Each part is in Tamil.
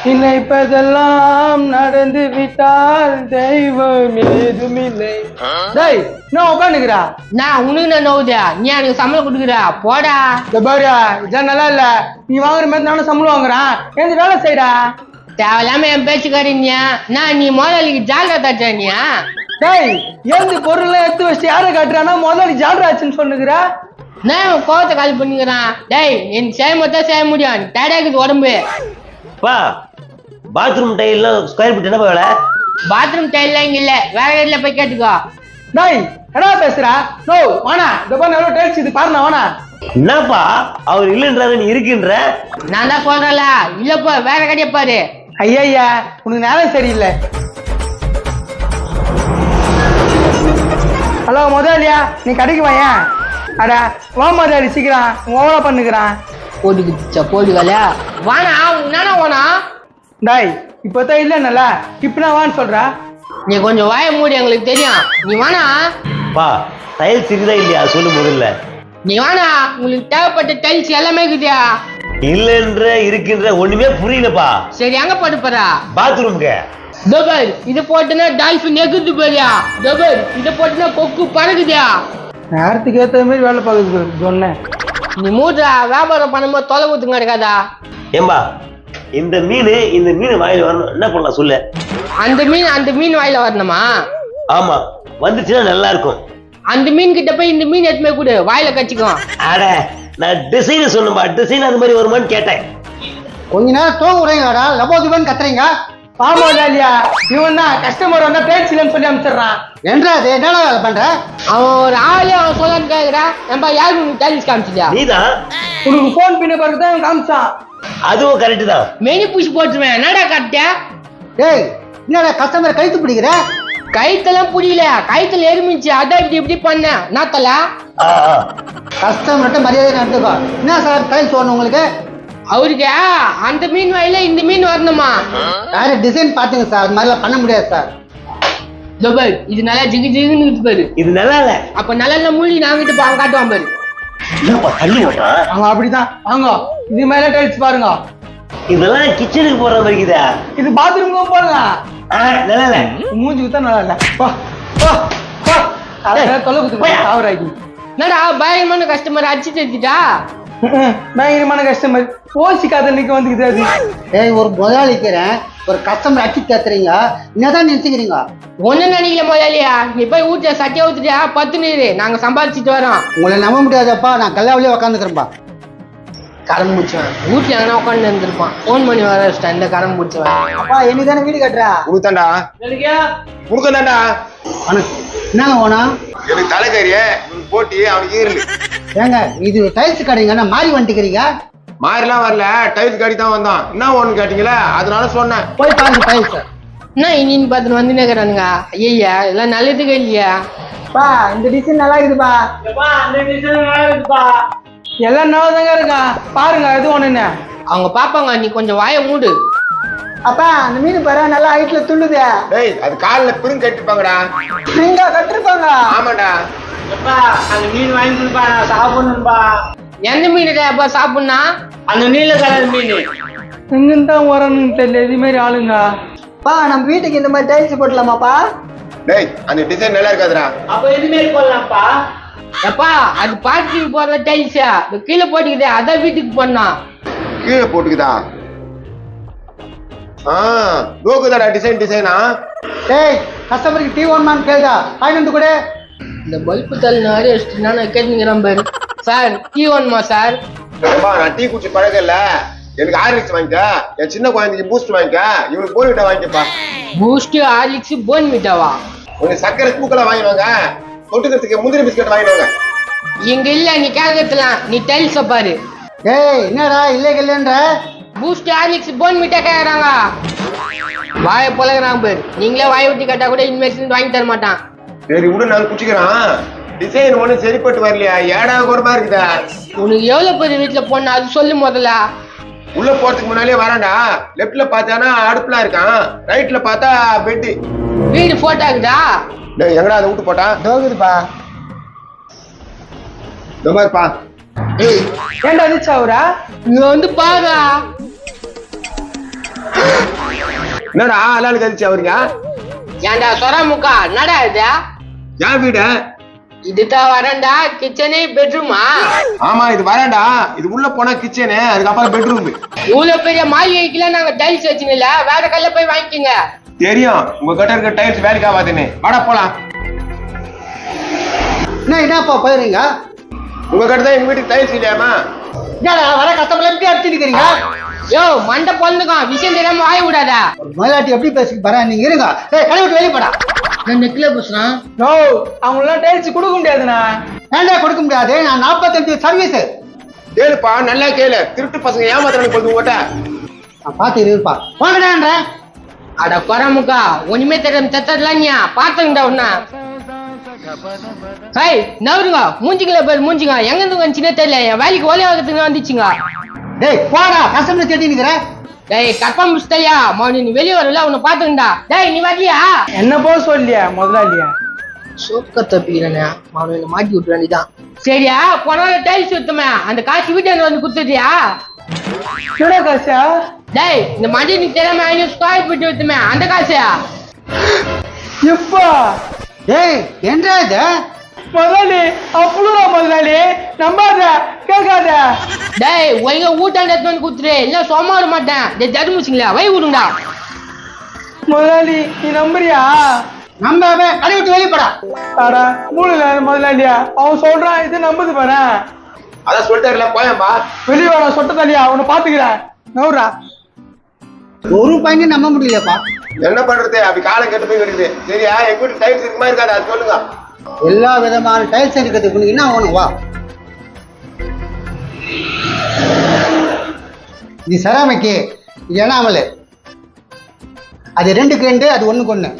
நினைப்பதெல்லாம் நடந்து விட்டால் தெய்வம் ஏதுமில்லை. டேய் நான் உட்காந்துக்கிறா. நான் உனக்கு நான் நோவுதா, நீ எனக்கு சம்பளம் கொடுக்குறா போடா. இந்த பாரு இதான் நல்லா இல்ல. நீ வாங்குற மாதிரி நானும் சம்பளம் வாங்குறான். எந்த வேலை செய்யடா. தேவையில்லாம என் பேச்சுக்காரியா நான் நீ முதலாளிக்கு ஜாலரா தாச்சானியா. டேய் எந்த பொருள் எடுத்து வச்சு யாரை காட்டுறானா முதலாளி ஜாலராச்சுன்னு சொன்னுக்குற. நான் கோவத்தை காலி பண்ணிக்கிறான். டேய் என் செய்ய செய்ய முடியும், டேடாக்குது உடம்பு. பா பாத்ரூம் டைல்லாம் ஸ்கொயர் ஃபீட் என்ன வேலை? பாத்ரூம் டைல்லாம் இங்க இல்ல, வேற இடத்துல போய் கேட்டுக்கோ. டேய் என்னடா பேசுறா? நோ வாணா இந்த பாரு எவ்வளவு டைல்ஸ் இது பாருண்ணா வாணா. என்னப்பா அவர் இல்லைன்றாரு நீ இருக்கின்ற? நான் தான் சொல்றல இல்லப்பா, வேற கடையை பாரு. ஐயா உனக்கு நேரம் சரியில்லை. ஹலோ முதலாளியா நீ கடைக்கு வாயா. அடா வா முதலாளி சீக்கிரம் ஓவரா பண்ணுகிறான். போடுகல வானா நானா வானா. டாய் இப்பதான் இல்லைன்னல இப்பனா வான்னு சொல்றா. நீ கொஞ்சம் வாய மூடி, எங்களுக்கு தெரியும். நீ வானா. பா டைல்ஸ் இருக்குதா இல்லையா சொல்லு முதல்ல. நீ வானா, உங்களுக்கு தேவைப்பட்ட டைல்ஸ் எல்லாமே இருக்குதா? இல்லன்ற இருக்கின்ற ஒண்ணுமே புரியலப்பா. சரி அங்க போட்டு போறா பாத்ரூம்க்கு. டபுள் இது போட்டுனா டால்பின் எகுது போறியா? டபுள் இது போட்டுனா கொக்கு பறக்குதியா? நேரத்துக்கு ஏற்ற மாதிரி வேலை பார்க்குது சொன்னேன். நீ மூட்டா வியாபாரம் பண்ணும்போது தொலை ஊத்துங்க இருக்காதா? ஏம்பா இந்த மீன் வாயில வரணும், என்ன பண்ணலாம் சொல்லு. அந்த மீன் வாயில வரணுமா? ஆமா வந்துச்சுன்னா நல்லா இருக்கும். அந்த மீன் கிட்ட போய் இந்த மீன் எதுவுமே கூட வாயில கச்சிக்கும். அட நான் டிசைன் சொன்னப்பா, டிசைன் அது மாதிரி வருமான்னு கேட்டேன். கொஞ்ச நேரம் தூங்க விடுறீங்கடா, லபோதிபன் கத்துறீங்க. பாமா இல்லையா இவன் தான் கஸ்டமர் வந்தா டைல்ஸ் இல்லைன்னு சொல்லி அனுப்பிச்சிடுறான். என்றாது என்னடா வேலை பண்ற? அவன் ஒரு ஆளே அவன் சொல்லன்னு கேக்குறா. நம்ம யாருக்கு உனக்கு டைல்ஸ் காமிச்சியா? நீதான் உனக்கு போன் பின்ன பிறகு தான் காமிச்சான். அதுவும் கரெக்ட் தான். மெனி புஷ் போட்டுருவேன். என்னடா கரெக்டா? டேய் என்னடா கஸ்டமர் கைத்து பிடிக்கிற? கைத்தெல்லாம் புரியல, கைத்துல எருமிச்சு அதான் இப்படி பண்ண நாத்தல. கஸ்டமர்கிட்ட மரியாதை நடத்துக்கோ. என்ன சார் டைல்ஸ் வரணும் உங்களுக்கு? அவருக்கு அந்த மீன் வாயில இந்த மீன் வரணுமா? வேற டிசைன் பாத்துங்க சார், அது மாதிரிலாம் பண்ண முடியாது சார். டபுள் இது நல்லா ஜிகு ஜிகுன்னு பாரு. இது நல்லா இல்ல. அப்ப நல்லா மூழ்கி நாங்கிட்டு காட்டுவான் பாரு. தள்ளி ஓட்டா அவங்க அப்படிதான் வாங்க. இது மேல டைல்ஸ் பாருங்க. இதெல்லாம் கிச்சனுக்கு போற மாதிரி இருக்குதா? இது பாத்ரூமுக்கும் போடலாம். நல்லா இல்ல. மூஞ்சி குத்தா நல்லா இல்ல. வா வா வா அத தொலை குத்துங்க சாவராக்கி. என்னடா பயங்கரமான கஸ்டமர் அடிச்சு தெரிஞ்சிட்டா? பயங்கரமான கஸ்டமர் ஓசிக்காத நிக்க வந்துக்குது அது. ஏய் ஒரு முதலாளிக்கிறேன் ஒரு கஸ்டமர் அடிச்சு தேத்துறீங்க, என்னதான் நினைச்சுக்கிறீங்க? ஒண்ணு நினைக்கல முதலாளியா, நீ போய் ஊட்ட சட்டியா ஊத்துட்டியா 10 நீரு நாங்க சம்பாதிச்சுட்டு வரோம். உங்களை நம்ப முடியாதப்பா, நான் கல்லாவிலேயே உட்காந்துக்கிறேன்ப்பா. கரம் முடிச்சவன் வீட்டுல எங்கன்னா உட்காந்து இருந்திருப்பான். போன் பண்ணி வர வச்சுட்டேன் இந்த கரம் முடிச்சவன். அப்பா என்னைக்கு தானே வீடு கட்டுறா? உனக்குதான்டா உனக்குதான்டா. என்னங்க ஓனா? எனக்கு தலைக்கறிய போட்டி அவனுக்கு ஈரலு. ஏங்க இது டைல்ஸ் கடைங்க, நான் மாறி வந்துக்கிறீங்க. மாறிலாம் வரல, டைல்ஸ் காடி தான் வந்தான். என்ன ஒண்ணு கேட்டீங்களா அதனால சொன்னேன். போய் பாருங்க டைல்ஸ். என்ன இன்னின்னு பார்த்துட்டு வந்து நேக்கிறானுங்க. ஐயா எல்லாம் நல்லதுக்கு இல்லையா? பா இந்த டிசைன் நல்லா இருக்குதுப்பா. இந்த டிசைன் நல்லா இருக்குப்பா. எல்லாம் நல்லாதாங்க இருக்கா பாருங்க. எது ஒண்ணுன்னு அவங்க பாப்பாங்க, நீ கொஞ்சம் வாய மூடு. அப்பா அந்த மீன் பாரு நல்லா ஹைட்ல துள்ளுதே. டேய் அது கால்ல பிரிங் கட்டிருப்பாங்கடா. பிரிங்கா கட்டிருப்பாங்க? ஆமாடா. அப்பா அந்த மீன் வாங்கி கொடுப்பா, நான் சாப்பிடணும்பா. எந்த மீன் அப்பா சாப்பிடனா? அந்த நீல கலர் மீன். எங்கிருந்தா வரணும்னு தெரியல இது மாதிரி ஆளுங்க. பா நம்ம வீட்டுக்கு இந்த மாதிரி டைல்ஸ் போடலாமாப்பா? டேய் அந்த டிசைன் நல்லா இருக்காதுடா. அப்ப இது மாதிரி போடலாம்ப்பா. எப்பா அது பார்ட்டி போடுற டைல்ஸ் கீழே போட்டுக்குதே, அதான் வீட்டுக்கு போனா கீழே போட்டுக்குதா? நோக்குதாடா டிசைனா. டேய் கஸ்டமருக்கு டீ ஒன்மான்னு கேளுடா, வாங்கிட்டு கூட. இந்த பல்பு தள்ளினாரு நான் கேட்டுங்கிறேன் பாரு. சார் டீ ஒன்மா சார்? நான் டீ குடிச்சு பழகல, எனக்கு ஹார்லிக்ஸ் வாங்கிக்க. என் சின்ன குழந்தைக்கு பூஸ்ட் வாங்கிக்க, இவனுக்கு போன் விட்டா வாங்கிக்கப்பா. பூஸ்ட் ஹார்லிக்ஸ் போன் விட்டாவா? உனக்கு சக்கரை தூக்கெல்லாம் வாங்கிடுவாங்க, தொட்டுக்கிறதுக்கு முந்திரி பிஸ்கட் வாங்கிடுவாங்க. இங்க இல்ல நீ கேட்கறதுலாம், நீ டைல்ஸ பாரு. டேய் என்னடா இல்லைன்ற? பூஸ்ட் ஹார்லிக்ஸ் போன் விட்டா கேக்குறாங்க. வாயை பழகுறாங்க பாரு. நீங்களே வாயை விட்டு கேட்டா கூட இன்வெஸ்ட்மெண்ட் வாங்கி தர மாட்டான். சரி விடு நான் குடிச்சுக்கிறான். டிசைன் ஒண்ணு சரிப்பட்டு வரலையா? ஏடாக கூடமா இருக்குதா? உனக்கு எவ்வளவு பேர் வீட்டுல போன அது சொல்லு முதல்ல. உள்ள போறதுக்கு முன்னாலே வரான்டா. லெப்ட்ல பார்த்தானா அடுப்புலாம் இருக்கான், ரைட்ல பார்த்தா பெட்டு. வீடு போட்டோ இருக்குதா? டேய் எங்கடா அதை விட்டு போட்டா? தோகுதுப்பா. தோமாருப்பா. ஏண்டா இருந்துச்சா அவரா? இங்க வந்து பாரு. என்னடா ஆளாளு கழிச்சு அவருங்க ஏன்டா சொர முக்கா என்னடா இது என் வீடு இதுதான் வரண்டா கிச்சனே பெட்ரூமா ஆமா இது வரேன்டா இது உள்ள போனா கிச்சனு அதுக்கப்புறம் பெட்ரூம் இவ்வளவு பெரிய மாளிகைக்குலாம் நாங்க டைல்ஸ் வச்சுங்கல்ல வேற கல்ல போய் வாங்கிக்கோங்க தெரியும் உங்க கிட்ட இருக்க டைல்ஸ் வேலைக்கு ஆகாதுன்னு வாடா போலாம் என்னப்பா போயிருங்க உங்க கிட்ட தான் எங்க வீட்டுக்கு டைல்ஸ் இல்லையாமா என்னடா வர கஸ்டமர்ல எப்படி அடிச்சிருக்கீங்க யோ மண்டை பொண்ணுக்கும் விஷயம் தெரியாம வாய விடாதா முதலாட்டி எப்படி பேசி வரேன் நீங்க இருங்க கழுவிட்டு வெளியே போடா நெக்ல பேசுறான் நோ அவங்களாம் டைல்ஸ் கொடுக்க முடியாதுண்ணா ஏன்டா கொடுக்க முடியாது நான் 45 சர்வீஸ் கேளுப்பா நல்லா கேளு திருட்டு பசங்க ஏமாத்துறானு போது உங்ககிட்ட நான் பார்த்து இருப்பா வாங்கடான்ற அட கொரமுக்கா ஒண்ணுமே தெரியாம தத்ததெல்லாம் நீ பாத்துங்கடா உன்ன ஹேய் நவருங்க மூஞ்சிக்கல பேர் மூஞ்சிங்க எங்க இருந்து வந்துச்சுனே தெரியல என் வேலைக்கு ஓலை வாங்கறதுக்கு வந்துச்சுங்க டேய் போடா கஸ்டமர் தேடி நிக்கிற டேய் கப்பம் முஸ்தையா மௌனி நீ வெளிய வரல உன்னை பாத்துங்கடா டேய் நீ வரலையா என்ன போக சொல்லியா முதலாளியா சோக்க தப்பிக்கிறேனே மௌனி மாட்டி விட்டு வேண்டியதான் சரியா போன டைல்ஸ் சுத்தமே அந்த காசு வீட்டாண்ட வந்து குடுத்துட்டியா என்ன காசா டேய் இந்த மண்டி நீ தெரியாம 500 ஸ்கொயர் ஃபீட் வித்துமே அந்த காசா எப்பா டேய் என்னடா இது முதலாளி அப்புளுடா முதலாளி நம்பாத கேட்காத டேய் ஒய்ங்க ஊட்டாண்ட எடுத்து வந்து குடுத்துரு இல்ல சும்மா வர மாட்டேன் டேய் தடுமுச்சிங்களா வை விடுங்கடா முதலாளி நீ நம்புறியா நம்பாம கடை விட்டு வெளியே போடா அடா மூணுல முதலாளியா அவன் சொல்றான் இது நம்புது பாரு அதான் சொல்லிட்டாருல போயம்பா வெளியே வர சொட்ட தள்ளியா அவனை பாத்துக்கிறேன் நவுறா ஒரு பையன் நம்ப முடியலப்பா என்ன பண்றது அப்படி காலம் கெட்டு போய் வருது சரியா எங்க வீட்டு டைல்ஸ் இருக்குமா இருக்காது அது சொல்லுங்க எல்லா விதமான டைல்ஸ் இருக்கிறதுக்கு என்ன வேணும் வா இது செராமிக்கு இது எனாமல் அது 2க்கு 2 அது 1க்கு 1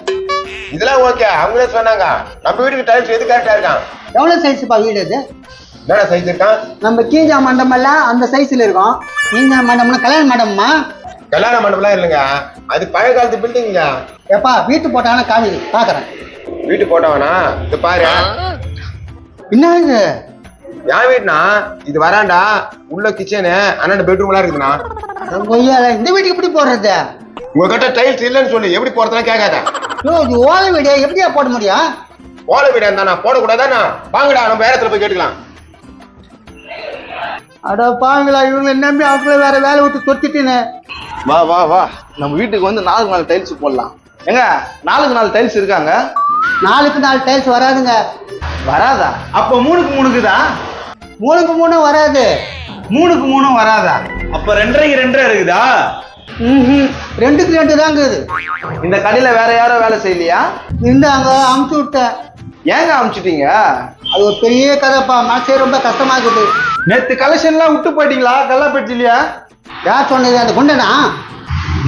இதெல்லாம் ஓகே அவங்களே சொன்னாங்க நம்ம வீட்டுக்கு டைல்ஸ் எது கரெக்டா இருக்கான் எவ்வளவு சைஸ்ப்பா வீடு அது என்னடா சைஸ் இருக்கான் நம்ம கீழா மண்டபம் எல்லாம் அந்த சைஸ்ல இருக்கும் கீழா மண்டபம்னா கல்யாண மண்டபமா கல்யாண மண்டபம்லாம் இல்லைங்க அது பழைய காலத்து பில்டிங்க ஏப்பா வீட்டு போட்டான காமி பாக்குறேன் வீட்டு போட்டவனா இது பாரு என்ன இது என் வீடுனா இது வராண்டா உள்ள கிச்சனு அண்ணன் பெட்ரூம் எல்லாம் இருக்குதுண்ணா கொய்யால இந்த வீட்டுக்கு எப்படி போடுறது உங்ககிட்ட டைல்ஸ் இல்லைன்னு சொல்லி எப்படி போறதுலாம் கேட்காத ஐயோ இது ஓலை வீடு எப்படியா போட முடியும் ஓலை வீடு இருந்தா போடக்கூடாதாண்ணா வாங்கடா நம்ம வேற இடத்துல போய் கேட்டுக்கலாம் அட பாங்களா இவங்க நம்பி அவங்கள வேற வேலை விட்டு தொத்திட்டுன்னு வா வா வா நம்ம வீட்டுக்கு வந்து 4 டைல்ஸ் போடலாம் ஏங்க 4 டைல்ஸ் இருக்காங்க 4க்கு 4 டைல்ஸ் வராதுங்க வராதா அப்ப 3க்கு 3க்குதா 3க்கு 3 வராது 3க்கு 3 வராதா அப்ப 2.5க்கு 2 இருக்குதா 2க்கு 2 தாங்க இது இந்த கடையில வேற யாரும் வேலை செய்யலையா இருந்தாங்க அமுச்சு விட்டேன் ஏங்க அமுச்சிட்டீங்க அது ஒரு பெரிய கதைப்பா மனசே ரொம்ப கஷ்டமா இருக்குது நேத்து கலெக்ஷன் எல்லாம் விட்டு போயிட்டீங்களா கல்லாப்பேட்டிலையா யார் சொன்னது அந்த குண்டனா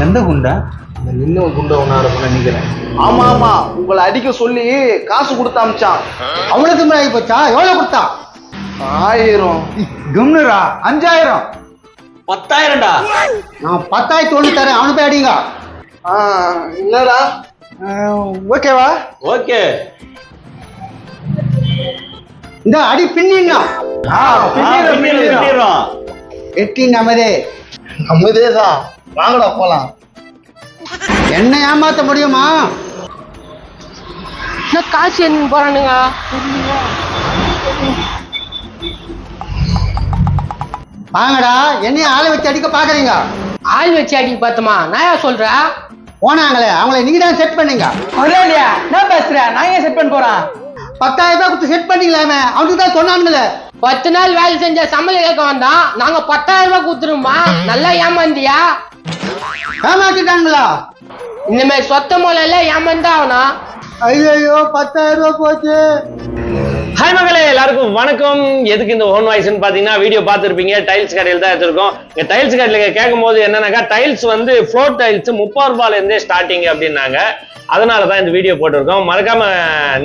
எந்த குண்டா இன்னும் குண்டை ஒன்றா இருக்கும்னு நினைக்கிறேன் ஆமா ஆமா உங்களை அடிக்க சொல்லி காசு கொடுத்து அமிச்சான் அவளுக்கு மேலே ஆகி போச்சா எவ்வளவு கொடுத்தா 1000 கும்னுரா 5000 10,000டா நான் 10,000 ஒண்ணு தரேன் அவனு போய் அடிங்க என்னடா ஓகேவா ஓகே இந்த அடி பின்னா பின்னிடுறோம். வெட்டி நமதே நம்மதேதான் வாங்கடா போலாம் என்ன ஏமாத்த முடியுமா என்ன காசு என்ன போறானுங்க வாங்கடா என்னைய ஆளை வச்சு அடிக்க பாக்குறீங்க ஆள் வச்சு அடிக்க பார்த்தமா நான் சொல்ற போனாங்களே அவங்கள நீங்க தான் செட் பண்ணீங்க இல்லையா நான் பேசுறேன் நான் ஏன் செட் பண்ண போறேன் 10,000 ரூபாய் கொடுத்து செட் பண்ணீங்களாமே அவனுக்கு தான் சொன்னானுங்களே 10 நாள் வேலை செஞ்ச சம்பளம் கேட்க வந்தான் நாங்க 10,000 ரூபாய் கொடுத்துருமா நல்லா ஏமாந்தியா ஏமாத்திட்டாங்களா இந்த மாதிரி சொத்த மூலம் எல்லாம் ஏமாந்தா அவனா ஐயோ 10,000 ரூபாய் போச்சு ஹாய் மகளே, எல்லாருக்கும் வணக்கம். எதுக்கு இந்த ஓன் வாய்ஸ்ன்னு பாத்தீங்கன்னா வீடியோ பார்த்துருப்பீங்க. டைல்ஸ் கடையில் தான் எடுத்திருக்கோம். இங்க டைல்ஸ் கடையில் கேட்கும் போது என்னன்னாக்கா டைல்ஸ் வந்து ஃப்ளோர் டைல்ஸ் 30 ரூபாயில இருந்தே ஸ்டார்டிங் அப்படின்னாங்க. அதனாலதான் இந்த வீடியோ போட்டிருக்கோம். மறக்காம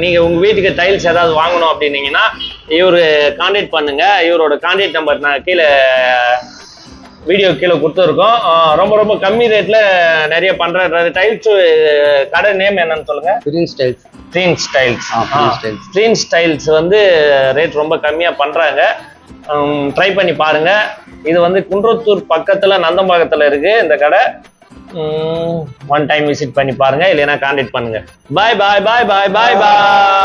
நீங்க உங்க வீட்டுக்கு டைல்ஸ் ஏதாவது வாங்கணும் அப்படின்னீங்கன்னா இவரு கான்டாக்ட் பண்ணுங்க. இவரோட கான்டாக்ட் நம்பர் நான் கீழே வீடியோ கீழே கொடுத்துருக்கோம். ரொம்ப ரொம்ப கம்மி ரேட்ல நிறைய பண்ற டைல்ஸ். கடை நேம் என்னன்னு சொல்லுங்க. ட்ரீன் ஸ்டைல்ஸ் வந்து ரேட் ரொம்ப கம்மியா பண்றாங்க. ட்ரை பண்ணி பாருங்க. இது வந்து குன்றத்தூர் பக்கத்துல நந்தம்பாக்கத்துல இருக்கு இந்த கடை. ஒன் டைம் விசிட் பண்ணி பாருங்க, இல்லைன்னா கான்டாக்ட் பண்ணுங்க. பாய் பாய் பாய் பாய் பாய் பாய்.